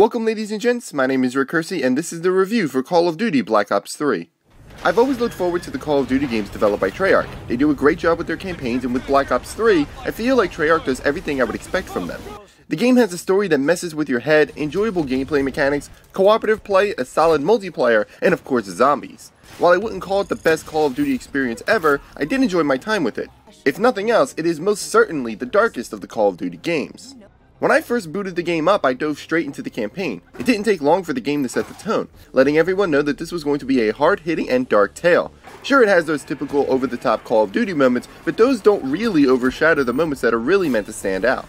Welcome ladies and gents, my name is Curci and this is the review for Call of Duty Black Ops 3. I've always looked forward to the Call of Duty games developed by Treyarch. They do a great job with their campaigns, and with Black Ops 3, I feel like Treyarch does everything I would expect from them. The game has a story that messes with your head, enjoyable gameplay mechanics, cooperative play, a solid multiplayer, and of course zombies. While I wouldn't call it the best Call of Duty experience ever, I did enjoy my time with it. If nothing else, it is most certainly the darkest of the Call of Duty games. When I first booted the game up, I dove straight into the campaign. It didn't take long for the game to set the tone, letting everyone know that this was going to be a hard-hitting and dark tale. Sure, it has those typical over-the-top Call of Duty moments, but those don't really overshadow the moments that are really meant to stand out.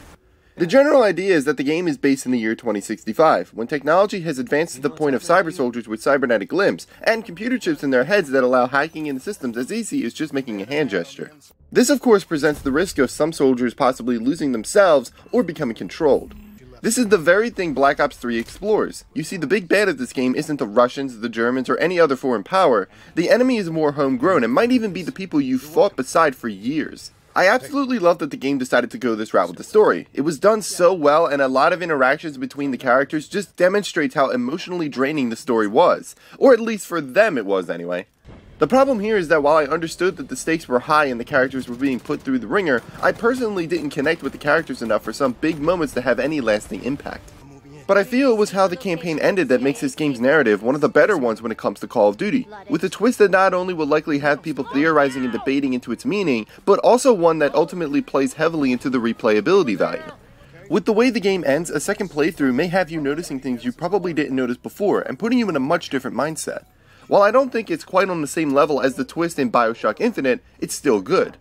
The general idea is that the game is based in the year 2065, when technology has advanced to the point of cyber soldiers with cybernetic limbs, and computer chips in their heads that allow hacking into systems as easy as just making a hand gesture. This of course presents the risk of some soldiers possibly losing themselves or becoming controlled. This is the very thing Black Ops 3 explores. You see, the big bad of this game isn't the Russians, the Germans, or any other foreign power. The enemy is more homegrown and might even be the people you fought beside for years. I absolutely love that the game decided to go this route with the story. It was done so well, and a lot of interactions between the characters just demonstrates how emotionally draining the story was. Or at least for them it was anyway. The problem here is that while I understood that the stakes were high and the characters were being put through the ringer, I personally didn't connect with the characters enough for some big moments to have any lasting impact. But I feel it was how the campaign ended that makes this game's narrative one of the better ones when it comes to Call of Duty, with a twist that not only will likely have people theorizing and debating into its meaning, but also one that ultimately plays heavily into the replayability value. With the way the game ends, a second playthrough may have you noticing things you probably didn't notice before, and putting you in a much different mindset. While I don't think it's quite on the same level as the twist in BioShock Infinite, it's still good.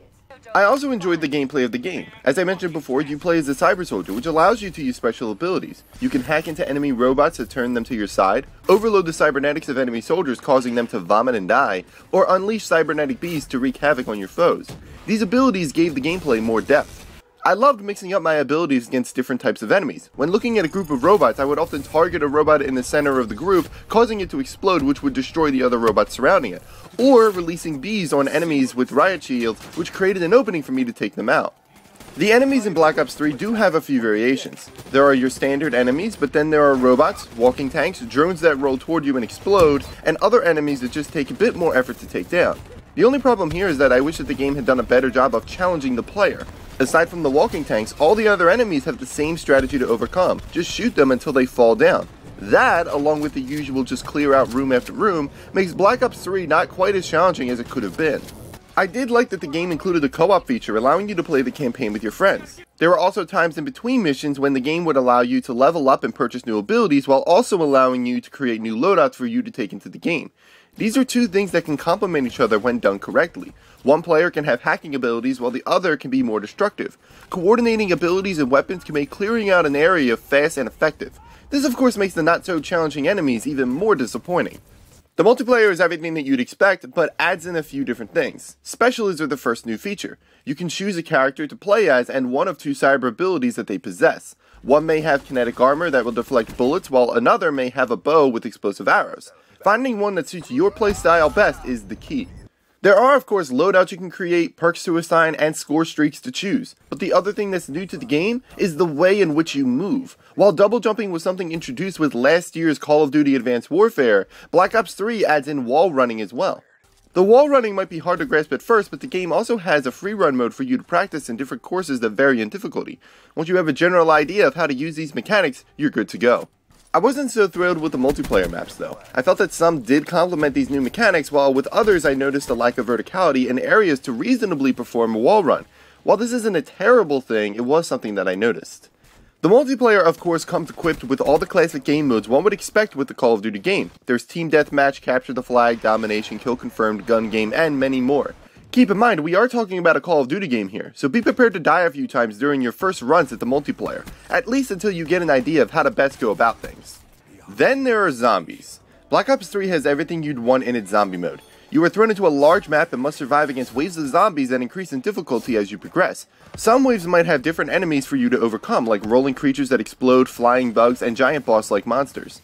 I also enjoyed the gameplay of the game. As I mentioned before, you play as a cyber soldier, which allows you to use special abilities. You can hack into enemy robots to turn them to your side, overload the cybernetics of enemy soldiers causing them to vomit and die, or unleash cybernetic beasts to wreak havoc on your foes. These abilities gave the gameplay more depth. I loved mixing up my abilities against different types of enemies. When looking at a group of robots, I would often target a robot in the center of the group, causing it to explode, which would destroy the other robots surrounding it, or releasing bees on enemies with riot shields, which created an opening for me to take them out. The enemies in Black Ops 3 do have a few variations. There are your standard enemies, but then there are robots, walking tanks, drones that roll toward you and explode, and other enemies that just take a bit more effort to take down. The only problem here is that I wish that the game had done a better job of challenging the player. Aside from the walking tanks, all the other enemies have the same strategy to overcome. Just shoot them until they fall down. That, along with the usual just clear out room after room, makes Black Ops 3 not quite as challenging as it could have been. I did like that the game included a co-op feature allowing you to play the campaign with your friends. There were also times in between missions when the game would allow you to level up and purchase new abilities while also allowing you to create new loadouts for you to take into the game. These are two things that can complement each other when done correctly. One player can have hacking abilities while the other can be more destructive. Coordinating abilities and weapons can make clearing out an area fast and effective. This of course makes the not so challenging enemies even more disappointing. The multiplayer is everything that you'd expect, but adds in a few different things. Specialists are the first new feature. You can choose a character to play as and one of two cyber abilities that they possess. One may have kinetic armor that will deflect bullets, while another may have a bow with explosive arrows. Finding one that suits your playstyle best is the key. There are of course loadouts you can create, perks to assign, and score streaks to choose, but the other thing that's new to the game is the way in which you move. While double jumping was something introduced with last year's Call of Duty Advanced Warfare, Black Ops 3 adds in wall running as well. The wall running might be hard to grasp at first, but the game also has a free run mode for you to practice in different courses that vary in difficulty. Once you have a general idea of how to use these mechanics, you're good to go. I wasn't so thrilled with the multiplayer maps though. I felt that some did complement these new mechanics, while with others I noticed a lack of verticality in areas to reasonably perform a wall run. While this isn't a terrible thing, it was something that I noticed. The multiplayer of course comes equipped with all the classic game modes one would expect with the Call of Duty game. There's Team Deathmatch, Capture the Flag, Domination, Kill Confirmed, Gun Game, and many more. Keep in mind, we are talking about a Call of Duty game here, so be prepared to die a few times during your first runs at the multiplayer, at least until you get an idea of how to best go about things. Then there are zombies. Black Ops 3 has everything you'd want in its zombie mode. You are thrown into a large map and must survive against waves of zombies that increase in difficulty as you progress. Some waves might have different enemies for you to overcome, like rolling creatures that explode, flying bugs, and giant boss-like monsters.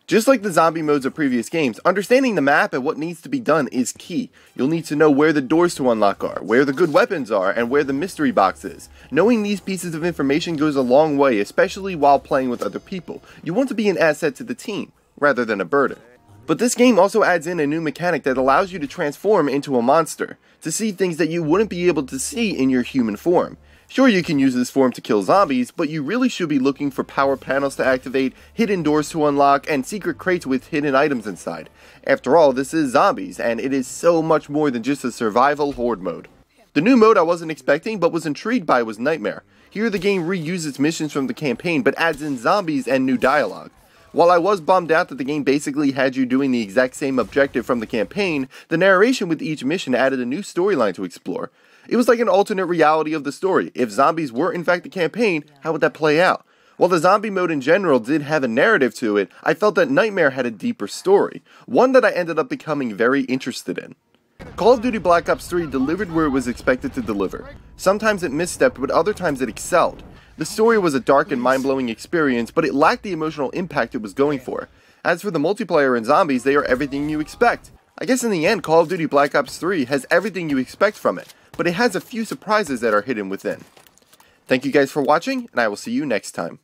Just like the zombie modes of previous games, understanding the map and what needs to be done is key. You'll need to know where the doors to unlock are, where the good weapons are, and where the mystery box is. Knowing these pieces of information goes a long way, especially while playing with other people. You want to be an asset to the team, rather than a burden. But this game also adds in a new mechanic that allows you to transform into a monster, to see things that you wouldn't be able to see in your human form. Sure, you can use this form to kill zombies, but you really should be looking for power panels to activate, hidden doors to unlock, and secret crates with hidden items inside. After all, this is zombies, and it is so much more than just a survival horde mode. The new mode I wasn't expecting but was intrigued by was Nightmare. Here the game reuses missions from the campaign but adds in zombies and new dialogue. While I was bummed out that the game basically had you doing the exact same objective from the campaign, the narration with each mission added a new storyline to explore. It was like an alternate reality of the story. If zombies were in fact the campaign, how would that play out? While the zombie mode in general did have a narrative to it, I felt that Nightmare had a deeper story, one that I ended up becoming very interested in. Call of Duty Black Ops 3 delivered where it was expected to deliver. Sometimes it misstepped, but other times it excelled. The story was a dark and mind-blowing experience, but it lacked the emotional impact it was going for. As for the multiplayer and zombies, they are everything you expect. I guess in the end, Call of Duty Black Ops 3 has everything you expect from it, but it has a few surprises that are hidden within. Thank you guys for watching, and I will see you next time.